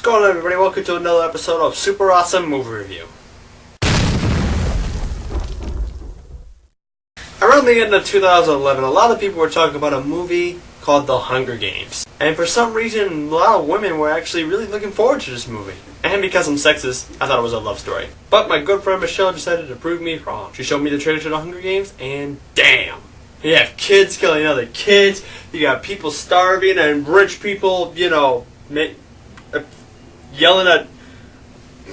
going on, everybody? Welcome to another episode of Super Awesome Movie Review. Around the end of 2011, a lot of people were talking about a movie called The Hunger Games. And for some reason, a lot of women were actually really looking forward to this movie. And because I'm sexist, I thought it was a love story. But my good friend Michelle decided to prove me wrong. She showed me the trailer to The Hunger Games, and damn! You have kids killing other kids, you got people starving, and rich people, yelling at,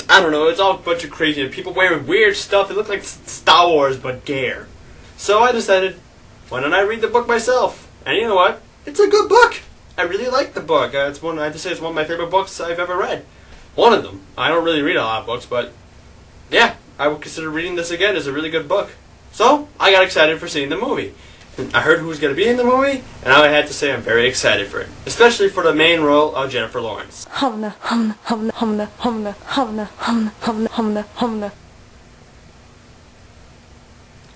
I don't know, it's all a bunch of crazy, people wearing weird stuff. It looked like Star Wars, but gayer. So I decided, why don't I read the book myself? And you know what? It's a good book. I really like the book. I have to say it's one of my favorite books I've ever read. One of them. I don't really read a lot of books, but yeah, I would consider reading this again as a really good book. So I got excited for seeing the movie. I heard who was going to be in the movie, and I had to say I'm very excited for it. Especially for the main role of Jennifer Lawrence.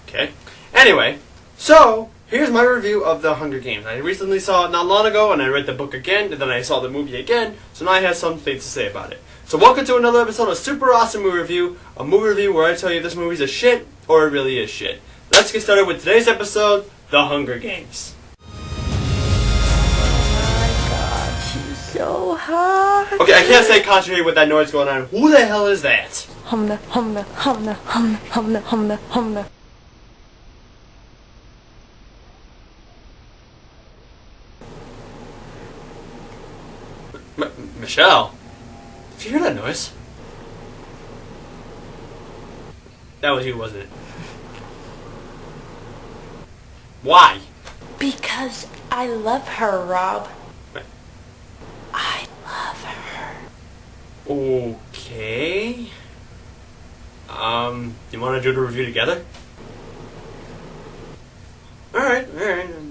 Okay. Anyway, so here's my review of The Hunger Games. I recently saw it not long ago, and I read the book again, and then I saw the movie again, so now I have some things to say about it. So welcome to another episode of Super Awesome Movie Review, a movie review where I tell you if this movie's a shit, or it really is shit. Let's get started with today's episode, The Hunger Games. Oh my god, she's so hot. Okay, I can't say concentrate with that noise going on. Who the hell is that? Michelle? Did you hear that noise? That was you, wasn't it? Why? Because I love her, Rob. What? I love her. Okay. You want to do the review together? Alright.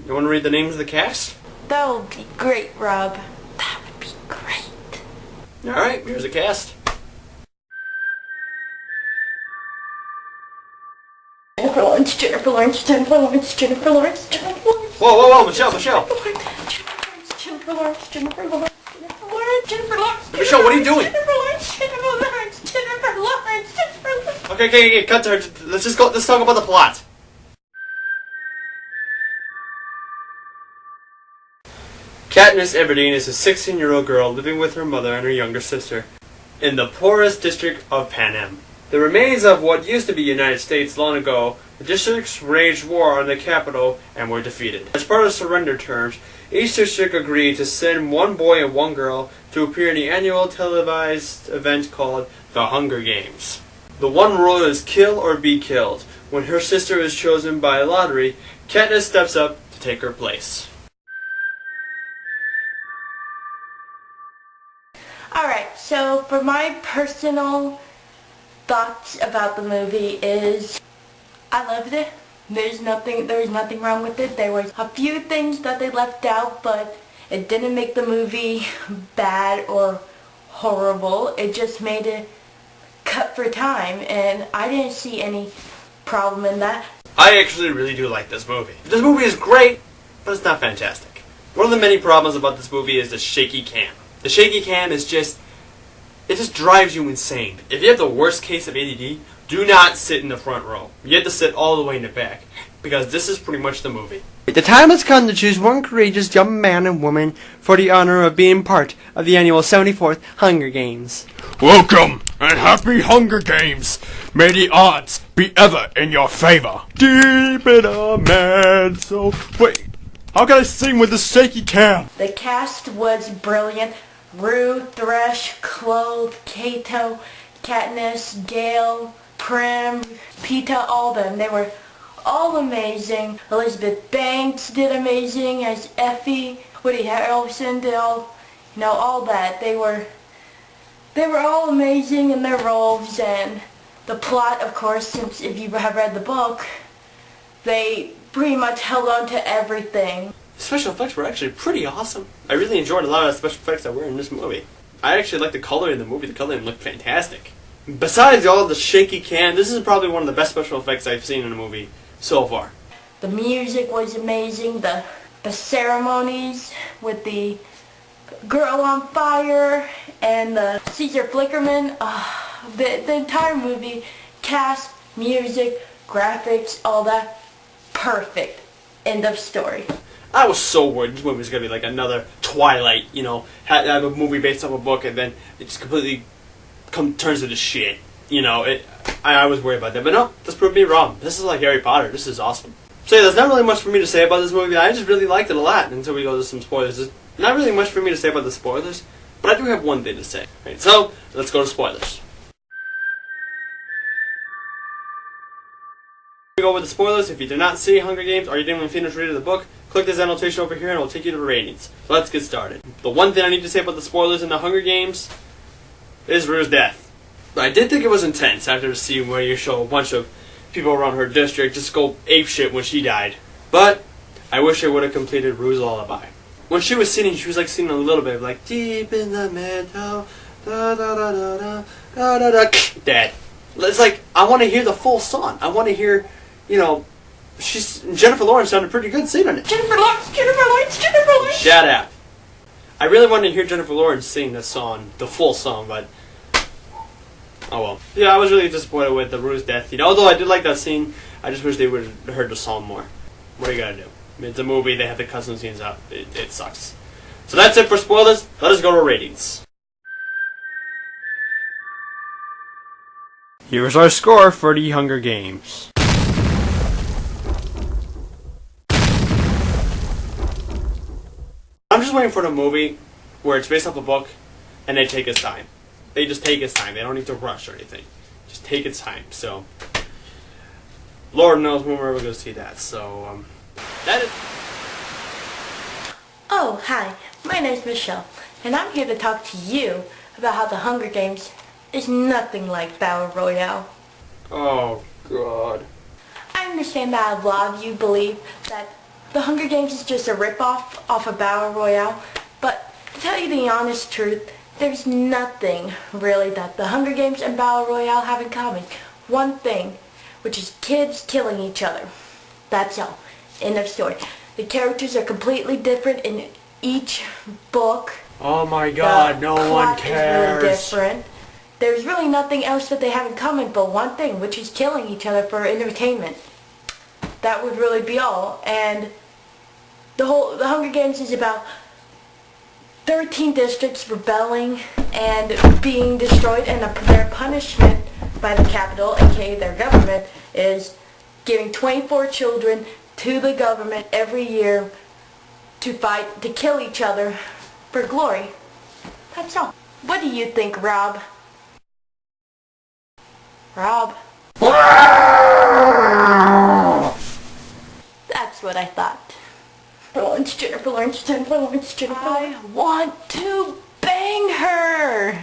You want to read the names of the cast? That would be great, Rob. That would be great. Alright, here's the cast. Jennifer Lawrence, Jennifer Lawrence, Jennifer Lawrence, Jennifer Lawrence, Jennifer Lawrence. Whoa, Michelle. Jennifer Lawrence, Jennifer Lawrence, Jennifer Lawrence. Michelle, what are you doing? Jennifer Lawrence, Jennifer Lawrence, Jennifer Lawrence, Jennifer Lawrence. Okay, cut to her. Let's talk about the plot. Katniss Everdeen is a 16-year-old girl living with her mother and her younger sister in the poorest district of Panem. The remains of what used to be the United States long ago, the districts waged war on the capital and were defeated. As part of surrender terms, each district agreed to send one boy and one girl to appear in the annual televised event called The Hunger Games. The one rule is kill or be killed. When her sister is chosen by lottery, Katniss steps up to take her place. Alright, so for my personal thoughts about the movie is I loved it. There was nothing wrong with it. There was a few things that they left out, but it didn't make the movie bad or horrible. It just made it cut for time, and I didn't see any problem in that. I actually really do like this movie. This movie is great, but it's not fantastic. One of the many problems about this movie is the shaky cam. The shaky cam is it just drives you insane. If you have the worst case of ADD, do not sit in the front row. You have to sit all the way in the back, because this is pretty much the movie. The time has come to choose one courageous young man and woman for the honor of being part of the annual 74th Hunger Games. Welcome, and happy Hunger Games! May the odds be ever in your favor! Deep in a man, so... Wait, how can I sing with the shaky cam? The cast was brilliant. Rue, Thresh, Chloe, Kato, Katniss, Gale, Prim, Peeta, all them. They were all amazing. Elizabeth Banks did amazing as Effie. Woody Harrelson did all that. They were all amazing in their roles, and the plot, of course, since if you have read the book, they pretty much held on to everything. The special effects were actually pretty awesome. I really enjoyed a lot of the special effects that were in this movie. I actually liked the coloring in the movie. The coloring looked fantastic. Besides all the shaky cam, this is probably one of the best special effects I've seen in a movie so far. The music was amazing. The ceremonies with the Girl on Fire and Caesar Flickerman. The entire movie, cast, music, graphics, all that, perfect. End of story. I was so worried this movie was going to be like another Twilight, you know, have a movie based off a book and then it just completely turns into shit. You know, I was worried about that. But no, this proved me wrong. This is like Harry Potter. This is awesome. So yeah, there's not really much for me to say about this movie. I just really liked it a lot until we go to some spoilers. There's not really much for me to say about the spoilers, but I do have one thing to say. Right, so, let's go to spoilers. We go with the spoilers. If you did not see Hunger Games or you didn't even finish reading the book, click this annotation over here and it'll take you to the ratings. So let's get started. The one thing I need to say about the spoilers in the Hunger Games is Rue's death. I did think it was intense after the scene where you show a bunch of people around her district just go apeshit when she died. But I wish I would have completed Rue's lullaby. When she was singing, she was like singing a little bit of like deep in the meadow, da da da da da da da da. Dead. It's like I want to hear the full song. I want to hear, you know, Jennifer Lawrence sounded pretty good singing it. Jennifer Lawrence, Jennifer Lawrence, Jennifer Lawrence. Shut up. I really wanted to hear Jennifer Lawrence sing this song, the full song, but oh well. Yeah, I was really disappointed with the Rue's death. You know, although I did like that scene, I just wish they would have heard the song more. What are you gonna do? I mean, it's a movie, they have the custom scenes out. It sucks. So that's it for spoilers. Let us go to ratings. Here's our score for the Hunger Games. I'm just waiting for the movie where it's based off a book and they take its time. They just take its time. They don't need to rush or anything. Just take its time. So, Lord knows when we're ever going to see that. So, that is... Oh, hi. My name's Michelle, and I'm here to talk to you about how the Hunger Games is nothing like Battle Royale. Oh, God. I understand that a lot of you believe that the Hunger Games is just a ripoff off of Battle Royale, but to tell you the honest truth, there's nothing really that the Hunger Games and Battle Royale have in common. One thing, which is kids killing each other. That's all. End of story. The characters are completely different in each book. Oh my God, no one cares. The plot cares. is really different. There's really nothing else that they have in common but one thing, which is killing each other for entertainment. That would really be all. And the Hunger Games is about 13 districts rebelling and being destroyed, and their punishment by the capital, aka their government, is giving 24 children to the government every year to fight, to kill each other for glory. That's all. What do you think, Rob? Rob? That's what I thought. Jennifer Lawrence, Jennifer Lawrence, Jennifer Lawrence. I want to bang her!